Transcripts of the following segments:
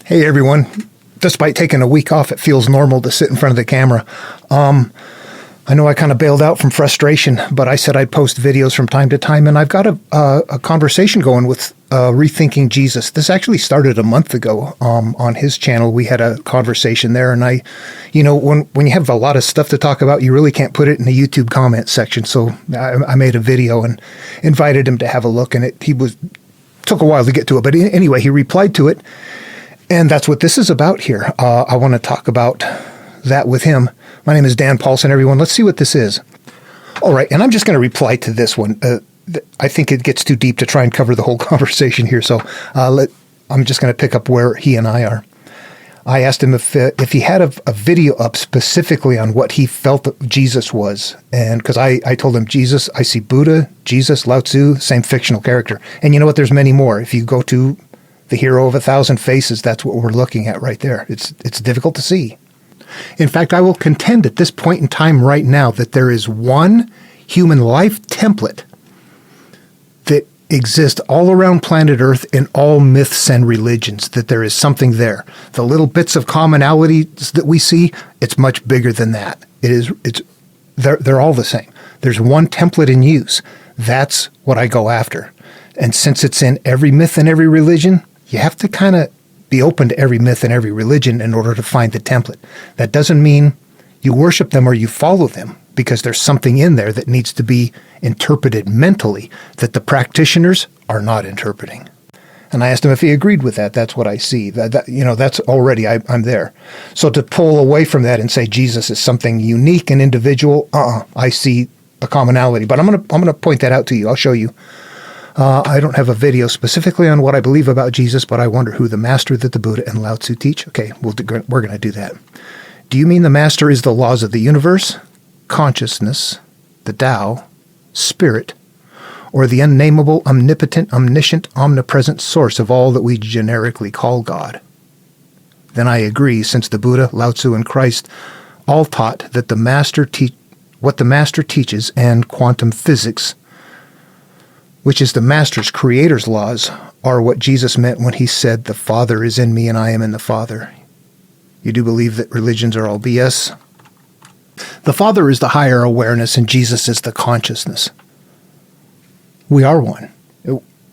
Hey everyone. Despite taking a week off, it feels normal to sit in front of the camera. I know I kind of bailed out from frustration, but I said I'd post videos from time to time, and I've got a conversation going with Rethinking Jesus. This actually started a month ago on his channel. We had a conversation there, and when you have a lot of stuff to talk about, you really can't put it in the YouTube comment section. So I made a video and invited him to have a look, and took a while to get to it. But anyway, he replied to it. And that's what this is about here. I want to talk about that with him. My name is Dan Paulson, everyone. Let's see what this is. All right, and I'm just going to reply to this one. I think it gets too deep to try and cover the whole conversation here, so I'm just going to pick up where he and I are. I asked him if he had a video up specifically on what he felt that Jesus was. And because I told him, Jesus, I see Buddha, Jesus, Lao Tzu, same fictional character. And you know what? There's many more. If you go to the hero of 1,000 faces, that's what we're looking at right there. It's difficult to see. In fact, I will contend at this point in time right now that there is one human life template that exists all around planet Earth in all myths and religions, that there is something there. The little bits of commonalities that we see, it's much bigger than that. They're all the same. There's one template in use. That's what I go after. And since it's in every myth and every religion, you have to kind of be open to every myth and every religion in order to find the template. That doesn't mean you worship them or you follow them, because there's something in there that needs to be interpreted mentally that the practitioners are not interpreting. And I asked him if he agreed with that. That's what I see. That's already, I'm there. So to pull away from that and say Jesus is something unique and individual, I see a commonality. But I'm gonna point that out to you. I'll show you. I don't have a video specifically on what I believe about Jesus, but I wonder who the master that the Buddha and Lao Tzu teach. Okay, we're going to do that. Do you mean the master is the laws of the universe, consciousness, the Tao, spirit, or the unnameable, omnipotent, omniscient, omnipresent source of all that we generically call God? Then I agree, since the Buddha, Lao Tzu, and Christ all taught that what the master teaches, and quantum physics, which is the master's creator's laws, are what Jesus meant when he said, the Father is in me and I am in the Father. You do believe that religions are all BS? The Father is the higher awareness and Jesus is the consciousness. We are one.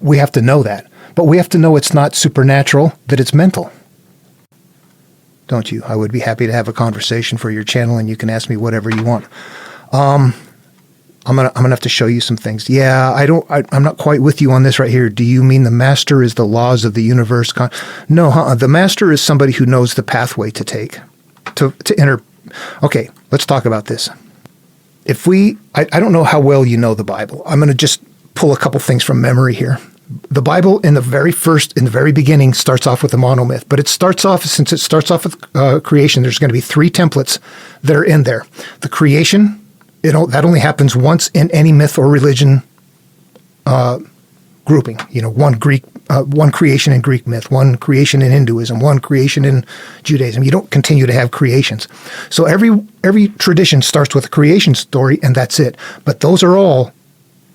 We have to know that. But we have to know it's not supernatural, that it's mental. Don't you? I would be happy to have a conversation for your channel, and you can ask me whatever you want. I'm gonna have to show you some things. Yeah, I'm not quite with you on this right here. Do you mean the master is the laws of the universe? No, the master is somebody who knows the pathway to take, to enter. Okay, let's talk about this. I don't know how well you know the Bible. I'm going to just pull a couple things from memory here. The Bible in the very beginning starts off with a monomyth, but since it starts off with creation, there's going to be three templates that are in there. The creation, that only happens once in any myth or religion grouping. One creation in Greek myth, one creation in Hinduism, one creation in Judaism. You don't continue to have creations. So every tradition starts with a creation story, and that's it. But those are all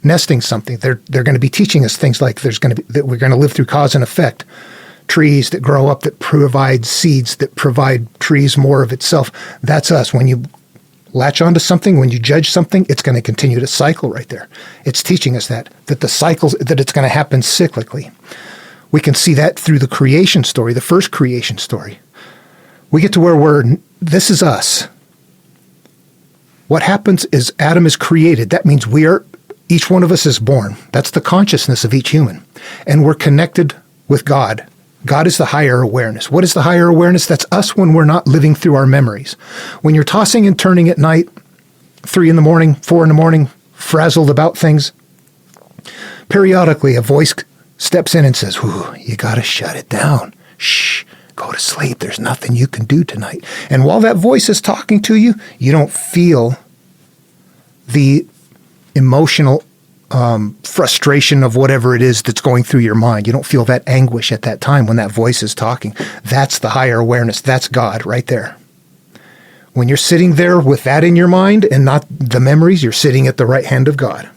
nesting something. They're going to be teaching us things like that we're going to live through cause and effect. Trees that grow up that provide seeds that provide trees more of itself. That's us. When you latch onto something, when you judge something, it's going to continue to cycle right there. It's teaching us that the cycles, that it's going to happen cyclically. We can see that through the creation story, the first creation story. We get to where this is us. What happens is Adam is created. That means each one of us is born. That's the consciousness of each human. And we're connected with God. God is the higher awareness. What is the higher awareness? That's us when we're not living through our memories. When you're tossing and turning at night, 3 in the morning, 4 in the morning, frazzled about things, periodically a voice steps in and says, you got to shut it down. Shh, go to sleep. There's nothing you can do tonight. And while that voice is talking to you, you don't feel the emotional frustration of whatever it is that's going through your mind. You don't feel that anguish at that time when that voice is talking. That's the higher awareness. That's God right there. When you're sitting there with that in your mind and not the memories, you're sitting at the right hand of God.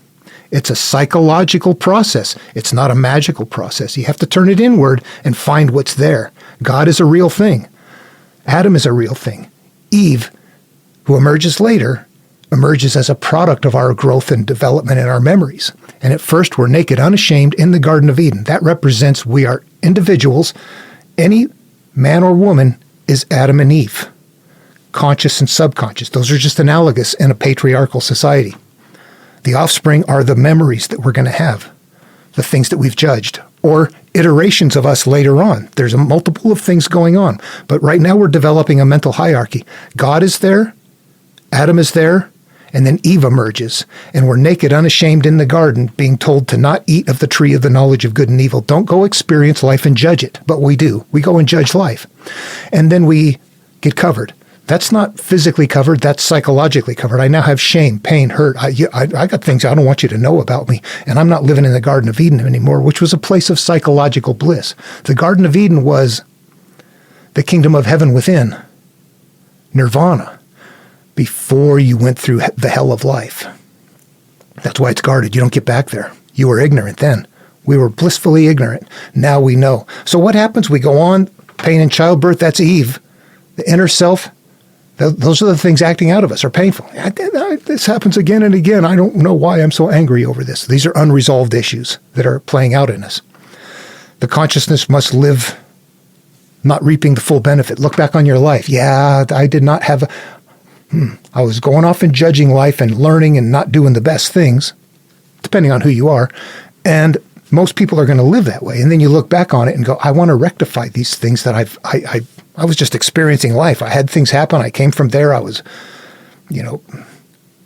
It's a psychological process. It's not a magical process. You have to turn it inward and find what's there. God is a real thing. Adam is a real thing. Eve, who emerges later, emerges as a product of our growth and development in our memories. And at first, we're naked, unashamed in the Garden of Eden. That represents we are individuals. Any man or woman is Adam and Eve, conscious and subconscious. Those are just analogous in a patriarchal society. The offspring are the memories that we're going to have, the things that we've judged, or iterations of us later on. There's a multiple of things going on. But right now we're developing a mental hierarchy. God is there, Adam is there, and then Eve emerges. And we're naked, unashamed in the garden, being told to not eat of the tree of the knowledge of good and evil. Don't go experience life and judge it. But we do. We go and judge life. And then we get covered. That's not physically covered. That's psychologically covered. I now have shame, pain, hurt. I got things I don't want you to know about me. And I'm not living in the Garden of Eden anymore, which was a place of psychological bliss. The Garden of Eden was the kingdom of heaven within, nirvana, before you went through the hell of life. That's why it's guarded. You don't get back there. You were ignorant then. We were blissfully ignorant. Now we know. So what happens? We go on, pain in childbirth, that's Eve. The inner self, those are the things acting out of us are painful. This happens again and again. I don't know why I'm so angry over this. These are unresolved issues that are playing out in us. The consciousness must live not reaping the full benefit. Look back on your life. Yeah, I did not have I was going off and judging life and learning and not doing the best things, depending on who you are. And most people are going to live that way. And then you look back on it and go, I want to rectify these things that I was just experiencing life. I had things happen. I came from there. I was,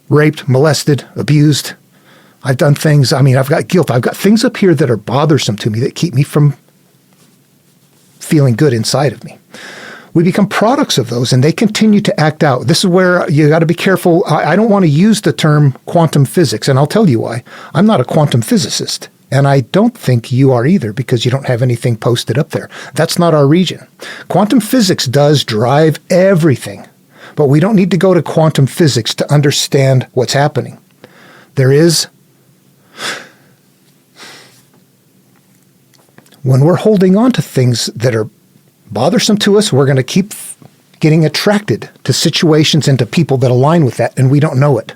raped, molested, abused. I've done things. I've got guilt. I've got things up here that are bothersome to me that keep me from feeling good inside of me. We become products of those, and they continue to act out. This is where you got to be careful. I don't want to use the term quantum physics, and I'll tell you why. I'm not a quantum physicist, and I don't think you are either, because you don't have anything posted up there. That's not our region. Quantum physics does drive everything, but we don't need to go to quantum physics to understand what's happening. When we're holding on to things that are bothersome to us, we're going to keep getting attracted to situations and to people that align with that, and we don't know it.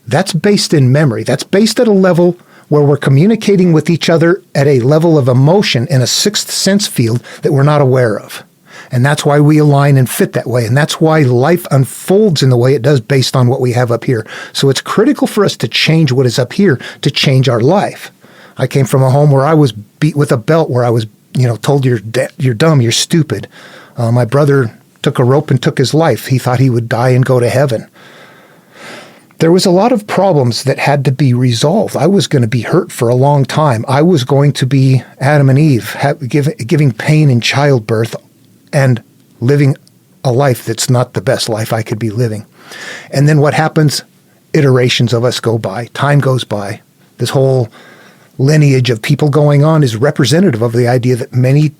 That's based in memory. That's based at a level where we're communicating with each other at a level of emotion in a sixth sense field that we're not aware of. And that's why we align and fit that way. And that's why life unfolds in the way it does based on what we have up here. So it's critical for us to change what is up here to change our life. I came from a home where I was beat with a belt, where I was told you're dumb, you're stupid. My brother took a rope and took his life. He thought he would die and go to heaven. There was a lot of problems that had to be resolved. I was going to be hurt for a long time. I was going to be Adam and Eve, giving pain in childbirth and living a life that's not the best life I could be living. And then what happens? Iterations of us go by. Time goes by. This whole lineage of people going on is representative of the idea that many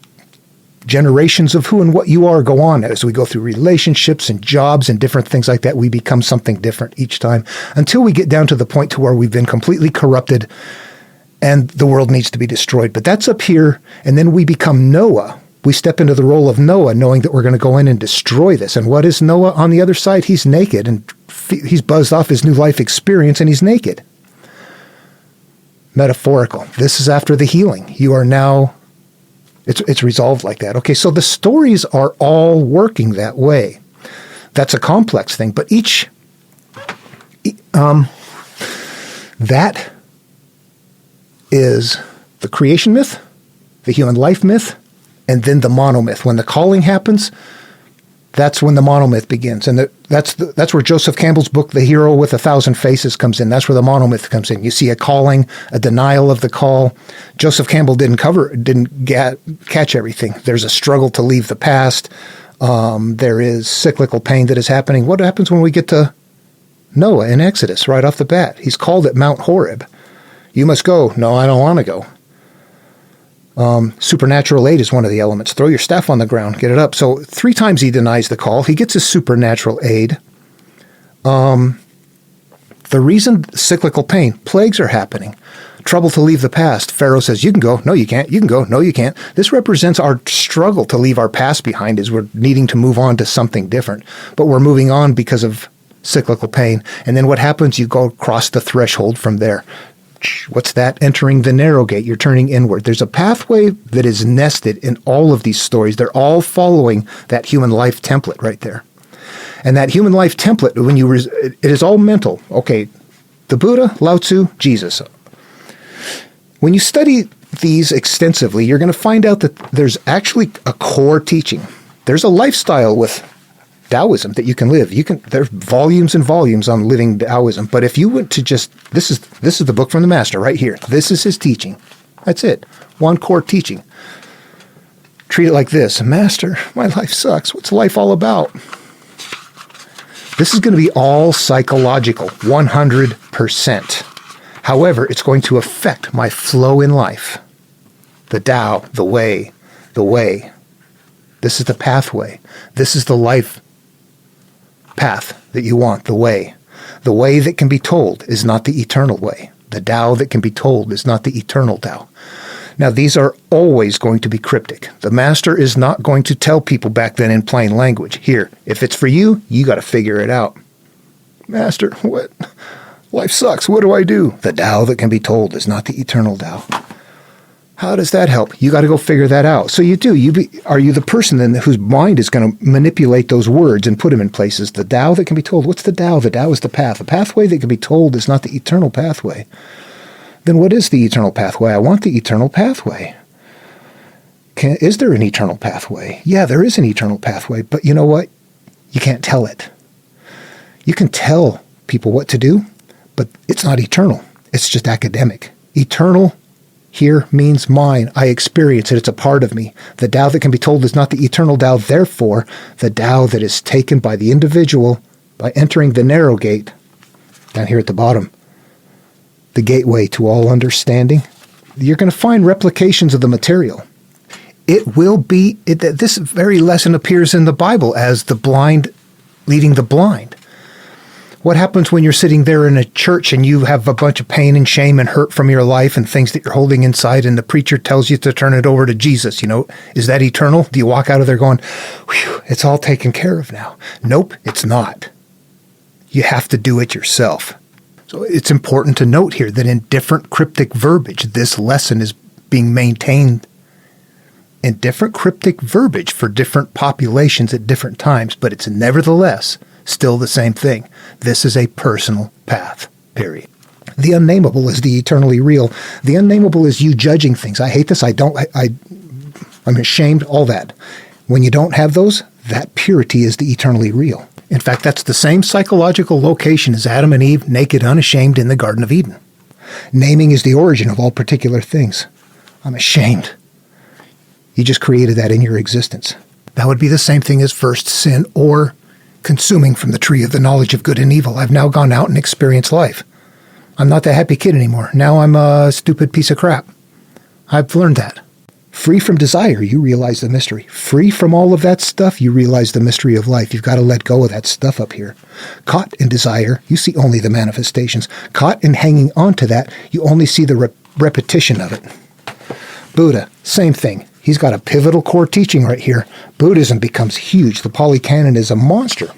generations of who and what you are go on. As we go through relationships and jobs and different things like that, we become something different each time until we get down to the point to where we've been completely corrupted and the world needs to be destroyed. But that's up here, and then we become Noah. We step into the role of Noah, knowing that we're going to go in and destroy this. And what is Noah on the other side? He's naked, and he's buzzed off his new life experience, and he's naked. Metaphorical. This is after the healing. You are now, it's resolved like that. Okay, so the stories are all working that way. That's a complex thing, but that is the creation myth, the human life myth, and then the monomyth. When the calling happens, that's when the monomyth begins. And that's where Joseph Campbell's book, The Hero with a Thousand Faces, comes in. That's where the monomyth comes in. You see a calling, a denial of the call. Joseph Campbell didn't catch everything. There's a struggle to leave the past. There is cyclical pain that is happening. What happens when we get to Noah in Exodus right off the bat? He's called at Mount Horeb. You must go. No, I don't want to go. Supernatural aid is one of the elements. Throw your staff on the ground, get it up. So 3 times he denies the call. He gets his supernatural aid. The reason cyclical pain, plagues are happening. trouble to leave the past. Pharaoh says, you can go. No, you can't. You can go. No, you can't. This represents our struggle to leave our past behind as we're needing to move on to something different. But we're moving on because of cyclical pain. And then what happens? You go across the threshold from there. What's that? Entering the narrow gate. You're turning inward. There's a pathway that is nested in all of these stories. They're all following that human life template right there. And that human life template, it is all mental. Okay, the Buddha, Lao Tzu, Jesus. When you study these extensively, you're going to find out that there's actually a core teaching. There's a lifestyle with Taoism that you can live. There's volumes and volumes on living Taoism. But if you went to this is the book from the master right here. This is his teaching. That's it. One core teaching. Treat it like this. Master, my life sucks. What's life all about? This is going to be all psychological, 100%. However, it's going to affect my flow in life. The Tao, the way. This is the pathway. This is the life path that you want, the way. The way that can be told is not the eternal way. The Tao that can be told is not the eternal Tao. Now, these are always going to be cryptic. The master is not going to tell people back then in plain language. Here, if it's for you, you got to figure it out. Master, what? Life sucks. What do I do? The Tao that can be told is not the eternal Tao. How does that help? You got to go figure that out. So you do. Are you the person then whose mind is going to manipulate those words and put them in places? The Tao that can be told. What's the Tao? The Tao is the path. The pathway that can be told is not the eternal pathway. Then what is the eternal pathway? I want the eternal pathway. Is there an eternal pathway? Yeah, there is an eternal pathway. But you know what? You can't tell it. You can tell people what to do, but it's not eternal. It's just academic. Eternal here means mine. I experience it. It's a part of me. The Tao that can be told is not the eternal Tao. Therefore, the Tao that is taken by the individual by entering the narrow gate, down here at the bottom, the gateway to all understanding, you're going to find replications of the material. It will be, this very lesson appears in the Bible as the blind leading the blind. What happens when you're sitting there in a church and you have a bunch of pain and shame and hurt from your life and things that you're holding inside, and the preacher tells you to turn it over to Jesus? Is that eternal? Do you walk out of there going, whew, it's all taken care of now? Nope, it's not. You have to do it yourself. So it's important to note here that in different cryptic verbiage, this lesson is being maintained in different cryptic verbiage for different populations at different times, but it's nevertheless still the same thing. This is a personal path, period. The unnameable is the eternally real. The unnameable is you judging things. I hate this. I'm ashamed, all that. When you don't have those, that purity is the eternally real. In fact, that's the same psychological location as Adam and Eve, naked, unashamed, in the Garden of Eden. Naming is the origin of all particular things. I'm ashamed. You just created that in your existence. That would be the same thing as first sin or consuming from the tree of the knowledge of good and evil. I've now gone out and experienced life. I'm not the happy kid anymore. Now I'm a stupid piece of crap. I've learned that. Free from desire, you realize the mystery. Free from all of that stuff, you realize the mystery of life. You've got to let go of that stuff up here. Caught in desire, you see only the manifestations. Caught in hanging on to that, you only see the repetition of it. Buddha, same thing. He's got a pivotal core teaching right here. Buddhism becomes huge. The Pali Canon is a monster.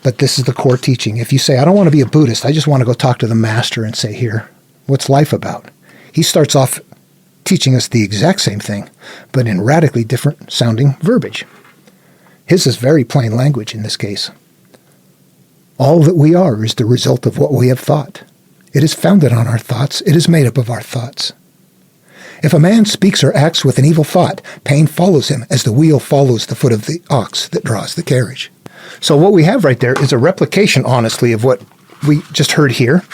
But this is the core teaching. If you say, I don't want to be a Buddhist, I just want to go talk to the master and say, here, what's life about? He starts off teaching us the exact same thing, but in radically different sounding verbiage. His is very plain language in this case. All that we are is the result of what we have thought. It is founded on our thoughts. It is made up of our thoughts. If a man speaks or acts with an evil thought, pain follows him as the wheel follows the foot of the ox that draws the carriage. So what we have right there is a replication, honestly, of what we just heard here.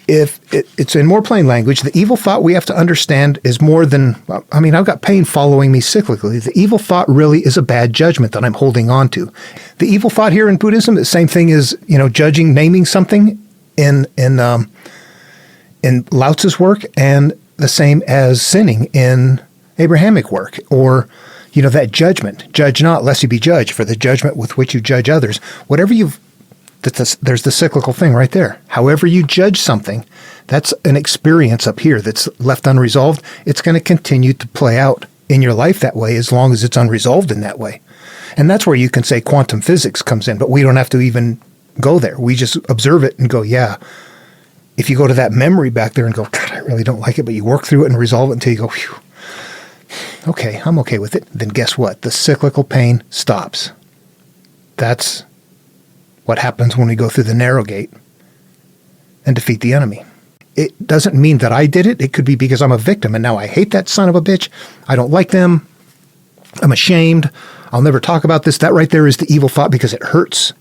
If it's in more plain language, the evil thought we have to understand is more than, I've got pain following me cyclically. The evil thought really is a bad judgment that I'm holding on to. The evil thought here in Buddhism, the same thing as, judging, naming something in Lao Tzu's work, and the same as sinning in Abrahamic work, or, that judgment. Judge not, lest you be judged, for the judgment with which you judge others. Whatever you've There's the cyclical thing right there. However you judge something, that's an experience up here that's left unresolved. It's going to continue to play out in your life that way as long as it's unresolved in that way. And that's where you can say quantum physics comes in, but we don't have to even go there. We just observe it and go, yeah. If you go to that memory back there and go, God, I really don't like it, but you work through it and resolve it until you go, phew, okay, I'm okay with it. Then guess what? The cyclical pain stops. That's what happens when we go through the narrow gate and defeat the enemy. It doesn't mean that I did it. It could be because I'm a victim and now I hate that son of a bitch. I don't like them. I'm ashamed. I'll never talk about this. That right there is the evil thought because it hurts.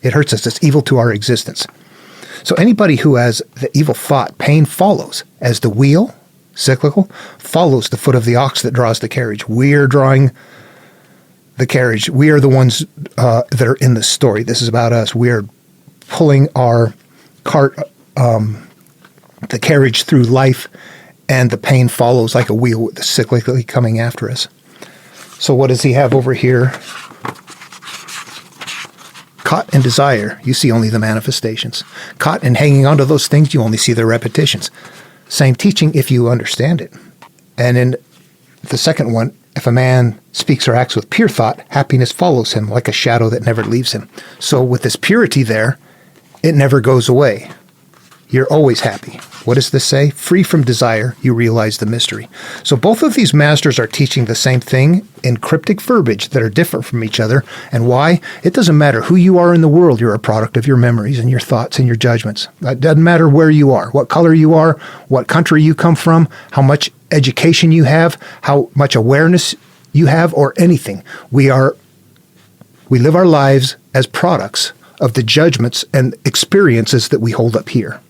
It hurts us. It's evil to our existence. So anybody who has the evil thought, pain follows as the wheel, cyclical, follows the foot of the ox that draws the carriage. We're drawing the carriage. We are the ones that are in the story. This is about us. We are pulling our cart, the carriage through life, and the pain follows like a wheel with the cyclically coming after us. So what does he have over here? Caught in desire, you see only the manifestations. Caught in hanging on to those things, you only see the repetitions. Same teaching if you understand it. And in the second one, if a man speaks or acts with pure thought, happiness follows him like a shadow that never leaves him. So with this purity there, it never goes away. You're always happy. What does this say? Free from desire, you realize the mystery. So both of these masters are teaching the same thing in cryptic verbiage that are different from each other. And why? It doesn't matter who you are in the world. You're a product of your memories and your thoughts and your judgments. It doesn't matter where you are, what color you are, what country you come from, how much education you have, how much awareness you have, or anything. We live our lives as products of the judgments and experiences that we hold up here.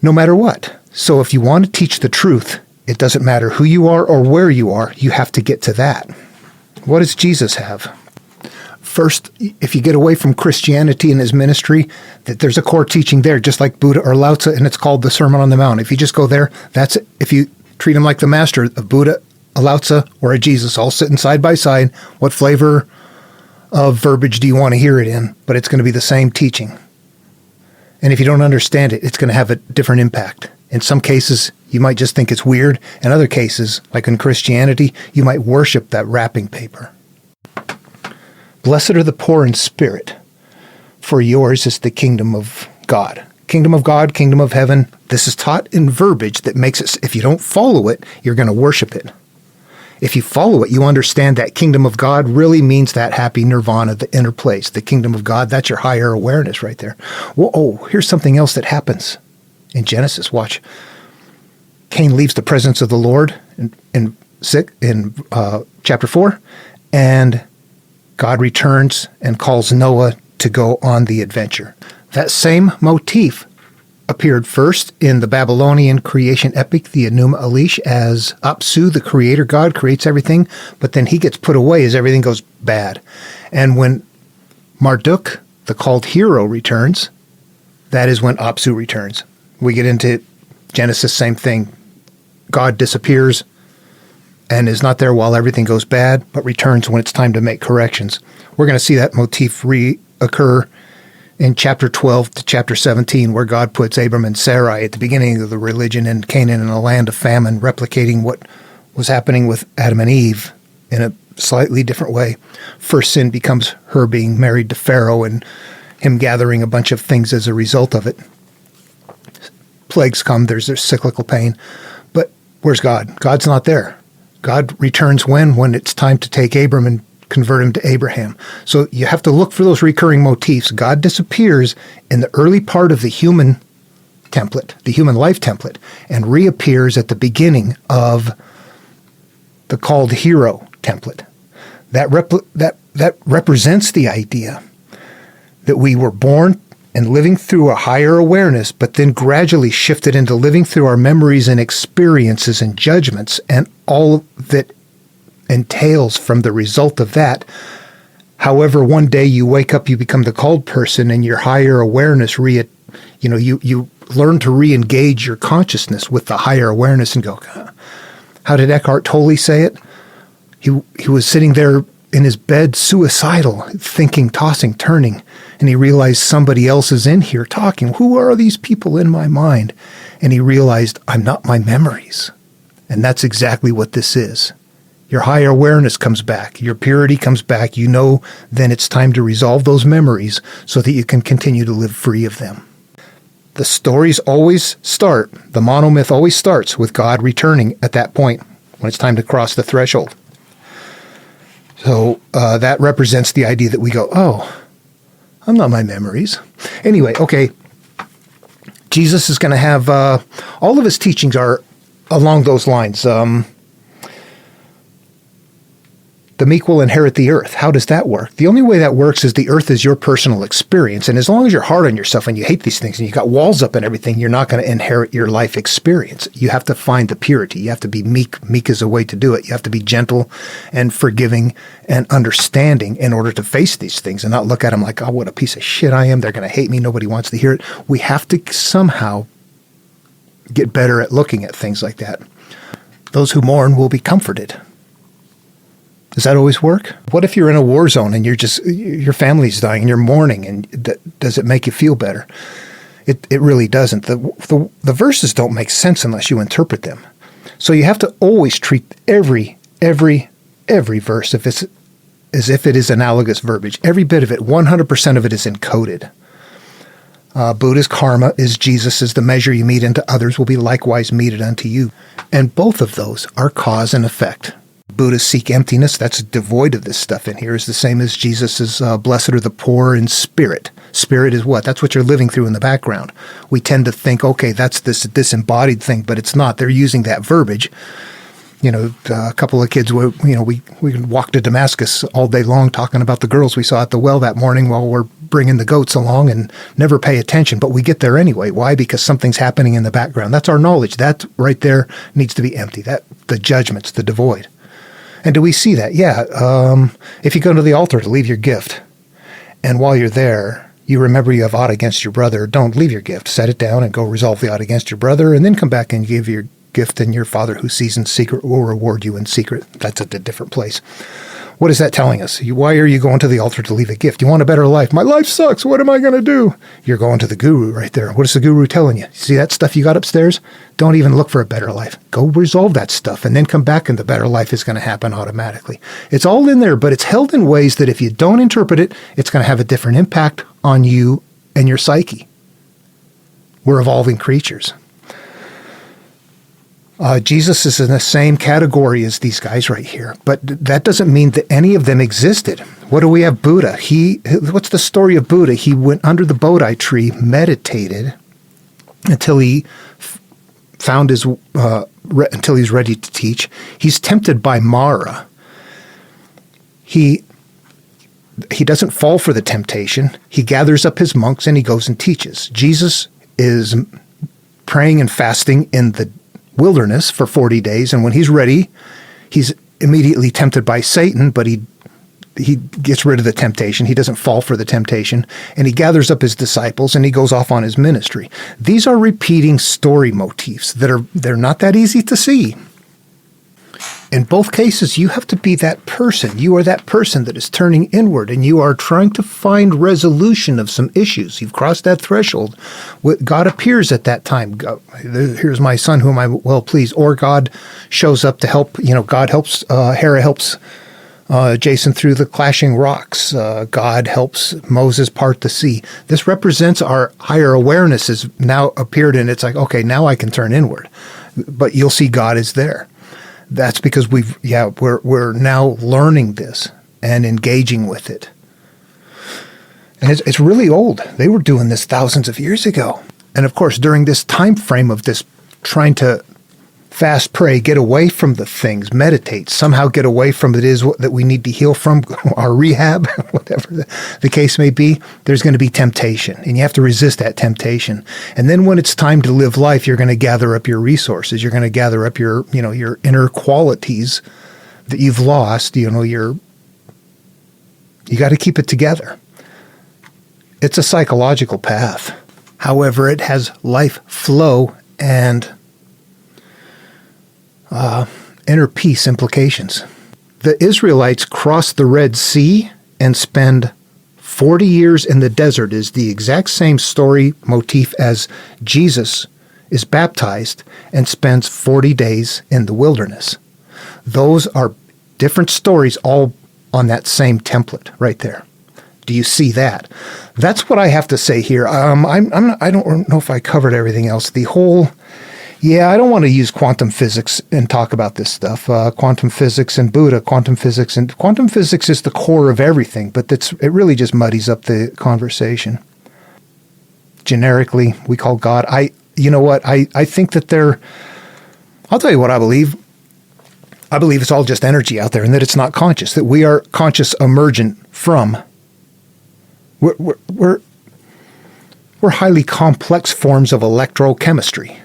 No matter what. So if you want to teach the truth, it doesn't matter who you are or where you are, you have to get to that. What does Jesus have? First, if you get away from Christianity and his ministry, that there's a core teaching there, just like Buddha or Lao Tzu, and it's called the Sermon on the Mount. If you just go there, that's it. If you treat him like the master, a Buddha, a Lao Tzu, or a Jesus, all sitting side by side, what flavor of verbiage do you want to hear it in? But it's going to be the same teaching. And if you don't understand it, it's going to have a different impact. In some cases, you might just think it's weird. In other cases, like in Christianity, you might worship that wrapping paper. Blessed are the poor in spirit, for yours is the kingdom of God. Kingdom of God, kingdom of heaven. This is taught in verbiage that makes it, if you don't follow it, you're going to worship it. If you follow it, you understand that kingdom of God really means that happy nirvana, the inner place. The kingdom of God, that's your higher awareness right there. Well, here's something else that happens in Genesis. Watch. Cain leaves the presence of the Lord in chapter 4, and God returns and calls Noah to go on the adventure. That same motif appeared first in the Babylonian creation epic, the Enuma Elish, as Apsu, the creator god, creates everything, but then he gets put away as everything goes bad. And when Marduk, the called hero, returns, that is when Apsu returns. We get into Genesis, same thing. God disappears and is not there while everything goes bad, but returns when it's time to make corrections. We're going to see that motif reoccur in chapter 12 to chapter 17, where God puts Abram and Sarai at the beginning of the religion in Canaan in a land of famine, replicating what was happening with Adam and Eve in a slightly different way. First sin becomes her being married to Pharaoh and him gathering a bunch of things as a result of it. Plagues come, there's cyclical pain. But where's God? God's not there. God returns when it's time to take Abram and convert him to Abraham. So you have to look for those recurring motifs. God disappears in the early part of the human template, the human life template, and reappears at the beginning of the called hero template. That represents the idea that we were born and living through a higher awareness, but then gradually shifted into living through our memories and experiences and judgments and all that entails from the result of that. However, one day you wake up, you become the called person, and your higher awareness, you learn to re-engage your consciousness with the higher awareness and go, how did Eckhart Tolle say it? He was sitting there in his bed suicidal, thinking, tossing, turning, and he realized somebody else is in here talking. Who are these people in my mind? And he realized, I'm not my memories. And that's exactly what this is. Your higher awareness comes back. Your purity comes back. You know then it's time to resolve those memories so that you can continue to live free of them. The stories always start, the monomyth always starts with God returning at that point when it's time to cross the threshold. So that represents the idea that we go, oh, I'm not my memories. Anyway, okay, Jesus is going to have, all of his teachings are along those lines. The meek will inherit the earth. How does that work? The only way that works is the earth is your personal experience. And as long as you're hard on yourself and you hate these things and you got walls up and everything, you're not going to inherit your life experience. You have to find the purity. You have to be meek. Meek is a way to do it. You have to be gentle and forgiving and understanding in order to face these things and not look at them like, oh, what a piece of shit I am. They're going to hate me. Nobody wants to hear it. We have to somehow get better at looking at things like that. Those who mourn will be comforted. Does that always work? What if you're in a war zone and your family's dying and you're mourning, and does it make you feel better? It really doesn't. The verses don't make sense unless you interpret them. So you have to always treat every verse as if it is analogous verbiage. Every bit of it, 100% of it is encoded. Buddha's karma is Jesus is the measure you mete into others will be likewise meted unto you. And both of those are cause and effect. Buddhists seek emptiness. That's devoid of this stuff in here. Is the same as Jesus's blessed are the poor in spirit. Spirit is what? That's what you're living through in the background. We tend to think, okay, that's this disembodied thing, but it's not. They're using that verbiage. A couple of kids, we walk to Damascus all day long talking about the girls we saw at the well that morning while we're bringing the goats along and never pay attention. But we get there anyway. Why? Because something's happening in the background. That's our knowledge. That right there needs to be empty. The judgments, the devoid. And do we see that? Yeah. If you go to the altar to leave your gift, and while you're there, you remember you have aught against your brother, don't leave your gift. Set it down and go resolve the aught against your brother, and then come back and give your gift, and your Father who sees in secret will reward you in secret. That's at a different place. What is that telling us? Why are you going to the altar to leave a gift? You want a better life. My life sucks. What am I going to do? You're going to the guru right there. What is the guru telling you? See that stuff you got upstairs? Don't even look for a better life. Go resolve that stuff and then come back and the better life is going to happen automatically. It's all in there, but it's held in ways that if you don't interpret it, it's going to have a different impact on you and your psyche. We're evolving creatures. Jesus is in the same category as these guys right here, but that doesn't mean that any of them existed. What do we have? Buddha. What's the story of Buddha? He went under the Bodhi tree, meditated until he found until he's ready to teach. He's tempted by Mara. He doesn't fall for the temptation. He gathers up his monks and he goes and teaches. Jesus is praying and fasting in the wilderness for 40 days, and when he's ready, he's immediately tempted by Satan, but he gets rid of the temptation. He doesn't fall for the temptation, and he gathers up his disciples, and he goes off on his ministry. These are repeating story motifs they're not that easy to see. In both cases, you have to be that person. You are that person that is turning inward, and you are trying to find resolution of some issues. You've crossed that threshold. God appears at that time. Here's my son whom I well please. Or God shows up to help. God helps, Hera helps Jason through the clashing rocks. God helps Moses part the sea. This represents our higher awareness has now appeared, and it's like, okay, now I can turn inward. But you'll see God is there. That's because we're now learning this and engaging with it. And it's really old. They were doing this thousands of years ago. And of course, during this time frame of this trying to fast, pray, get away from the things, meditate, somehow get away from it is that we need to heal from, our rehab, whatever the case may be, there's going to be temptation, and you have to resist that temptation. And then when it's time to live life, you're going to gather up your resources. You're going to gather up your inner qualities that you've lost. You got to keep it together. It's a psychological path. However, it has life flow and inner peace implications. the Israelites cross the Red Sea and spend 40 years in the desert is the exact same story motif as Jesus is baptized and spends 40 days in the wilderness. Those are different stories all on that same template right there. Do you see that? That's what I have to say here. I don't know if I covered everything else. I don't want to use quantum physics and talk about this stuff. Quantum physics and Buddha, quantum physics is the core of everything, but it really just muddies up the conversation. Generically, we call God. You know what? I think that I'll tell you what I believe. I believe it's all just energy out there and that it's not conscious, that we are conscious emergent from. We're highly complex forms of electrochemistry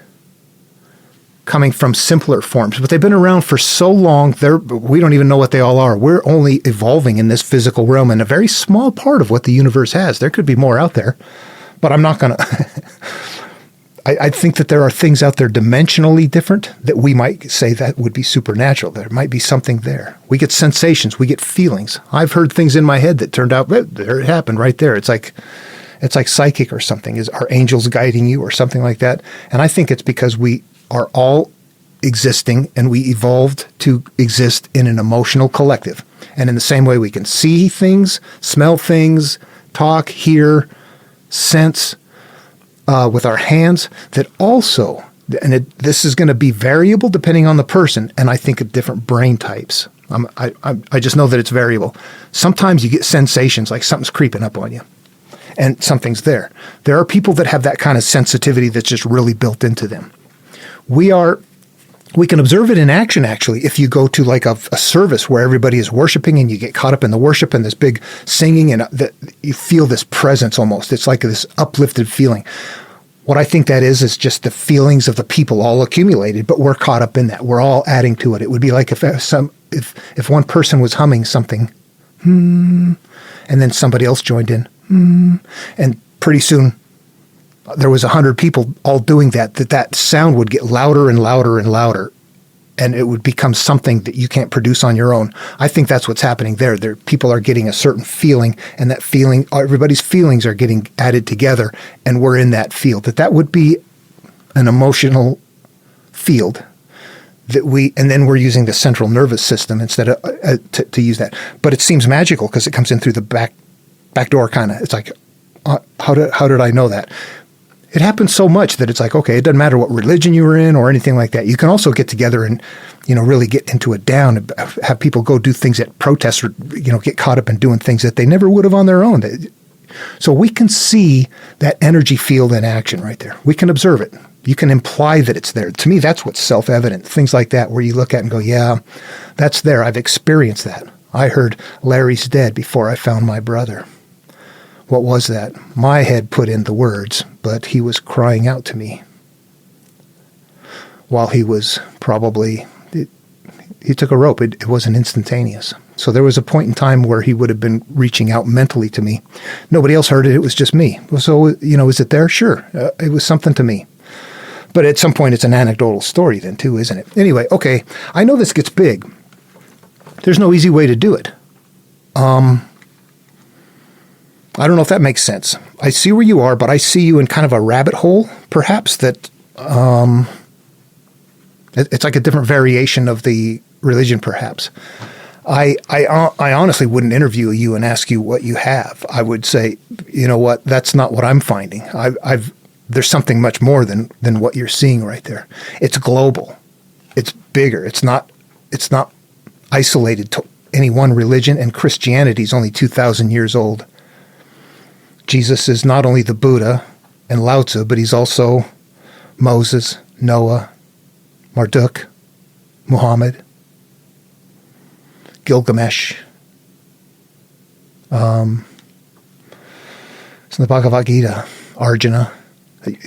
coming from simpler forms, but they've been around for so long, we don't even know what they all are. We're only evolving in this physical realm in a very small part of what the universe has. There could be more out there, but I'm not going to... I think that there are things out there dimensionally different that we might say that would be supernatural. There might be something there. We get sensations. We get feelings. I've heard things in my head that turned out, there it happened right there. It's like psychic or something. Are angels guiding you or something like that? And I think it's because we are all existing and we evolved to exist in an emotional collective. And in the same way we can see things, smell things, talk, hear, sense, with our hands, that also, and this is going to be variable depending on the person, and I think of different brain types. I just know that it's variable. Sometimes you get sensations like something's creeping up on you, and something's there. There are people that have that kind of sensitivity that's just really built into them. We can observe it in action, actually, if you go to like a service where everybody is worshiping and you get caught up in the worship and this big singing and you feel this presence almost. It's like this uplifted feeling. What I think that is just the feelings of the people all accumulated, but we're caught up in that. We're all adding to it. It would be like if one person was humming something, and then somebody else joined in, and pretty soon there was 100 people all doing that sound would get louder and louder and louder, and it would become something that you can't produce on your own. I think that's what's happening there. People are getting a certain feeling, and that feeling, everybody's feelings are getting added together, and we're in that field. That would be an emotional field and then we're using the central nervous system instead of to use that. But it seems magical because it comes in through the back door kind of. It's like, how did I know that? It happens so much that it's like, okay, it doesn't matter what religion you were in or anything like that. You can also get together and, really get into it down and have people go do things at protests or, get caught up in doing things that they never would have on their own. So we can see that energy field in action right there. We can observe it. You can imply that it's there. To me, that's what's self-evident. Things like that where you look at it and go, yeah, that's there. I've experienced that. I heard Larry's dead before I found my brother. What was that? My head put in the words, but he was crying out to me while he was he took a rope. It wasn't instantaneous. So there was a point in time where he would have been reaching out mentally to me. Nobody else heard it. It was just me. So, is it there? Sure. It was something to me. But at some point, it's an anecdotal story then too, isn't it? Anyway, okay. I know this gets big. There's no easy way to do it. I don't know if that makes sense. I see where you are, but I see you in kind of a rabbit hole, perhaps, that it's like a different variation of the religion, perhaps. I honestly wouldn't interview you and ask you what you have. I would say, you know what, that's not what I'm finding. There's something much more than what you're seeing right there. It's global. It's bigger. It's not isolated to any one religion, and Christianity is only 2,000 years old. Jesus is not only the Buddha and Lao Tzu, but he's also Moses, Noah, Marduk, Muhammad, Gilgamesh. It's in the Bhagavad Gita, Arjuna.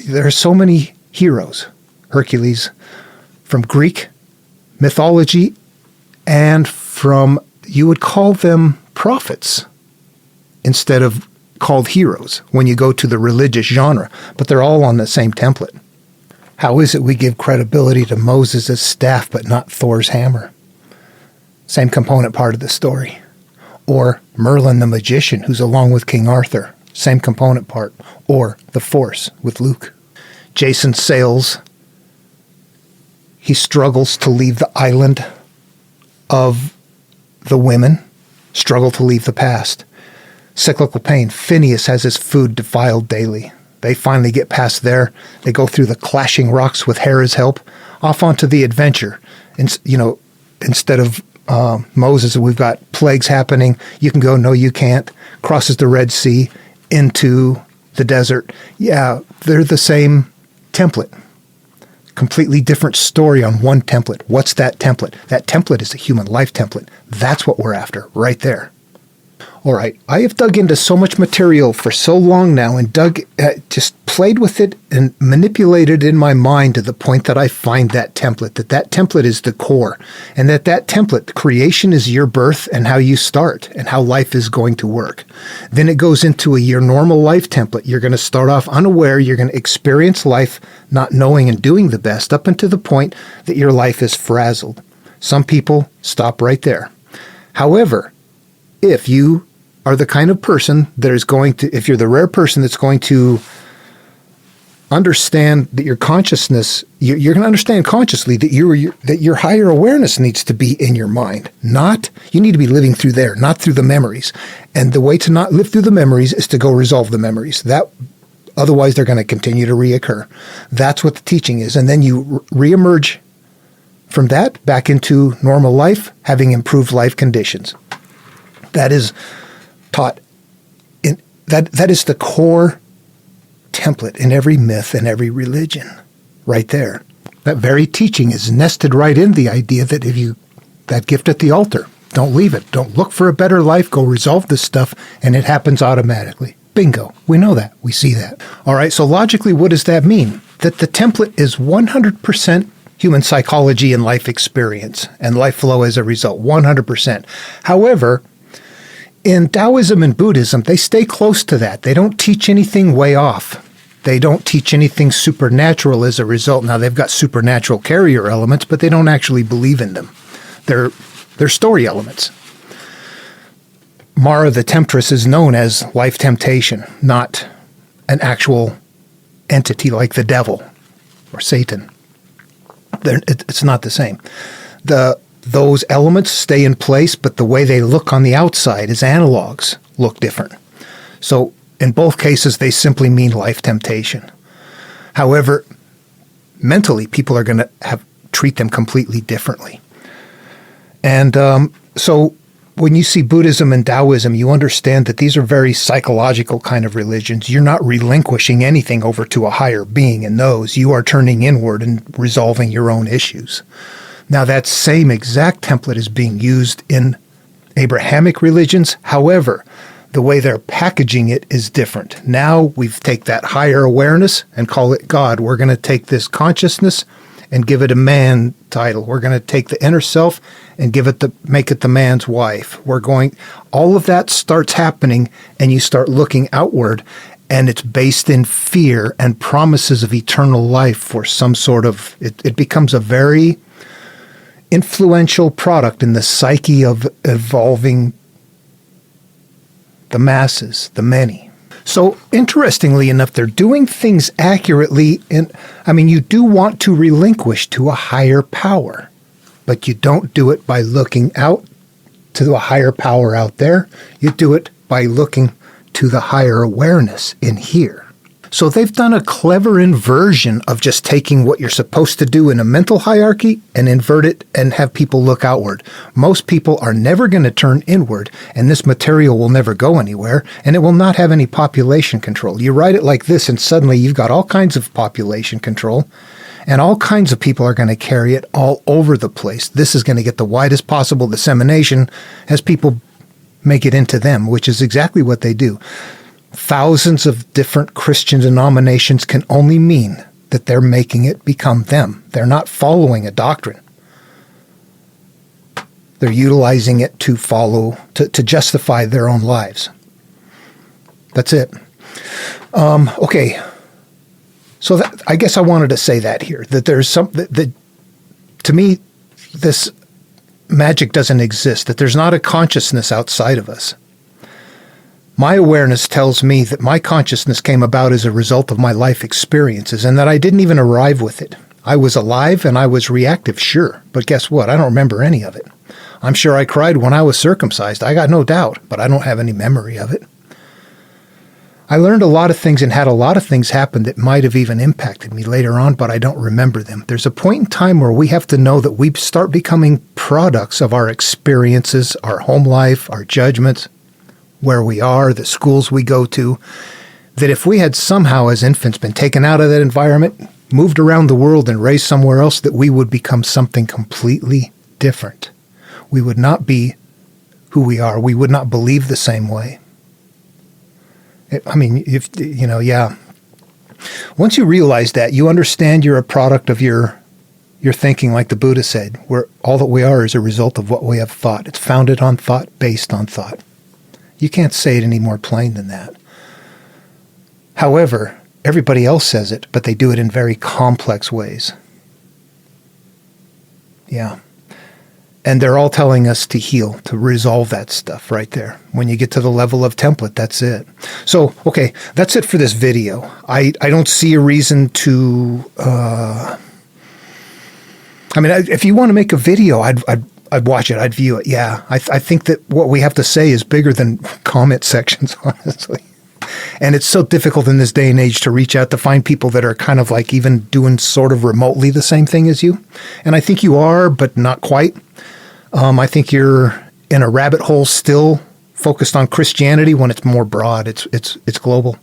There are so many heroes, Hercules, from Greek mythology and from, you would call them prophets instead of called heroes when you go to the religious genre, but they're all on the same template. How is it we give credibility to Moses' staff but not Thor's hammer? same component part of the story. Or Merlin the magician, who's along with King Arthur, same component part. Or the Force with Luke. Jason sails. He struggles to leave the island of the women, struggle to leave the past. Cyclical pain. Phineas has his food defiled daily. They finally get past there. They go through the clashing rocks with Hera's help, off onto the adventure. And, instead of Moses, we've got plagues happening. You can go, no, you can't. Crosses the Red Sea into the desert. Yeah, they're the same template. Completely different story on one template. What's that template? That template is a human life template. That's what we're after, right there. All right, I have dug into so much material for so long now and just played with it and manipulated in my mind to the point that I find that template is the core, and that template, creation is your birth and how you start and how life is going to work. Then it goes into your normal life template. You're going to start off unaware. You're going to experience life not knowing and doing the best up until the point that your life is frazzled. Some people stop right there. However, if you are the kind of person that is going to, if you're the rare person that's going to understand that your consciousness, you're going to understand consciously that your higher awareness needs to be in your mind. You need to be living through there, not through the memories. And the way to not live through the memories is to go resolve the memories. Otherwise, they're going to continue to reoccur. That's what the teaching is. And then you reemerge from that back into normal life, having improved life conditions. That is taught that is the core template in every myth and every religion, right there. That very teaching is nested right in the idea that that gift at the altar, don't leave it. Don't look for a better life. Go resolve this stuff, and it happens automatically. Bingo. We know that. We see that. All right. So logically, what does that mean? That the template is 100% human psychology and life experience, and life flow as a result. 100%. However, in Taoism and Buddhism, they stay close to that. They don't teach anything way off. They don't teach anything supernatural as a result. Now, they've got supernatural carrier elements, but they don't actually believe in them. They're story elements. Mara the Temptress is known as life temptation, not an actual entity like the devil or Satan. It's not the same. Those elements stay in place, but the way they look on the outside as analogs look different. So in both cases, they simply mean life temptation. However, mentally, people are going to treat them completely differently. And so when you see Buddhism and Taoism, you understand that these are very psychological kind of religions. You're not relinquishing anything over to a higher being in those. You are turning inward and resolving your own issues. Now, that same exact template is being used in Abrahamic religions. However, the way they're packaging it is different. Now we take that higher awareness and call it God. We're going to take this consciousness and give it a man title. We're going to take the inner self and make it the man's wife. All of that starts happening, and you start looking outward, and it's based in fear and promises of eternal life for some sort of, it becomes a very influential product in the psyche of evolving the masses, the many. So interestingly enough, they're doing things accurately. You do want to relinquish to a higher power, but you don't do it by looking out to a higher power out there. You do it by looking to the higher awareness in here. So they've done a clever inversion of just taking what you're supposed to do in a mental hierarchy and invert it and have people look outward. Most people are never going to turn inward, and this material will never go anywhere, and it will not have any population control. You write it like this, and suddenly you've got all kinds of population control, and all kinds of people are going to carry it all over the place. This is going to get the widest possible dissemination as people make it into them, which is exactly what they do. Thousands of different Christian denominations can only mean that they're making it become them. They're not following a doctrine. They're utilizing it to justify their own lives. That's it. Okay. So I guess I wanted to say that here, that there's to me, this magic doesn't exist, that there's not a consciousness outside of us. My awareness tells me that my consciousness came about as a result of my life experiences and that I didn't even arrive with it. I was alive and I was reactive, sure, but guess what? I don't remember any of it. I'm sure I cried when I was circumcised. I got no doubt, but I don't have any memory of it. I learned a lot of things and had a lot of things happen that might have even impacted me later on, but I don't remember them. There's a point in time where we have to know that we start becoming products of our experiences, our home life, our judgments, where we are, the schools we go to, that if we had somehow as infants been taken out of that environment, moved around the world and raised somewhere else, that we would become something completely different. We would not be who we are. We would not believe the same way. Once you realize that, you understand you're a product of your thinking, like the Buddha said, where all that we are is a result of what we have thought. It's founded on thought, based on thought. You can't say it any more plain than that. However, everybody else says it, but they do it in very complex ways. Yeah. And they're all telling us to heal, to resolve that stuff right there. When you get to the level of template, that's it. So, okay, that's it for this video. I don't see a reason to... if you want to make a video, I'd watch it. I'd view it. Yeah, I think that what we have to say is bigger than comment sections, honestly. And it's so difficult in this day and age to reach out to find people that are kind of like even doing sort of remotely the same thing as you. And I think you are, but not quite. I think you're in a rabbit hole still focused on Christianity when it's more broad. It's global.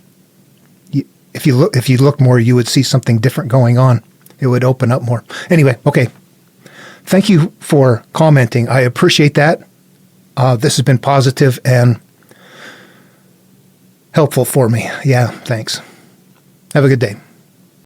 If you look more, you would see something different going on. It would open up more. Anyway, okay. Thank you for commenting. I appreciate that. This has been positive and helpful for me. Yeah, thanks. Have a good day.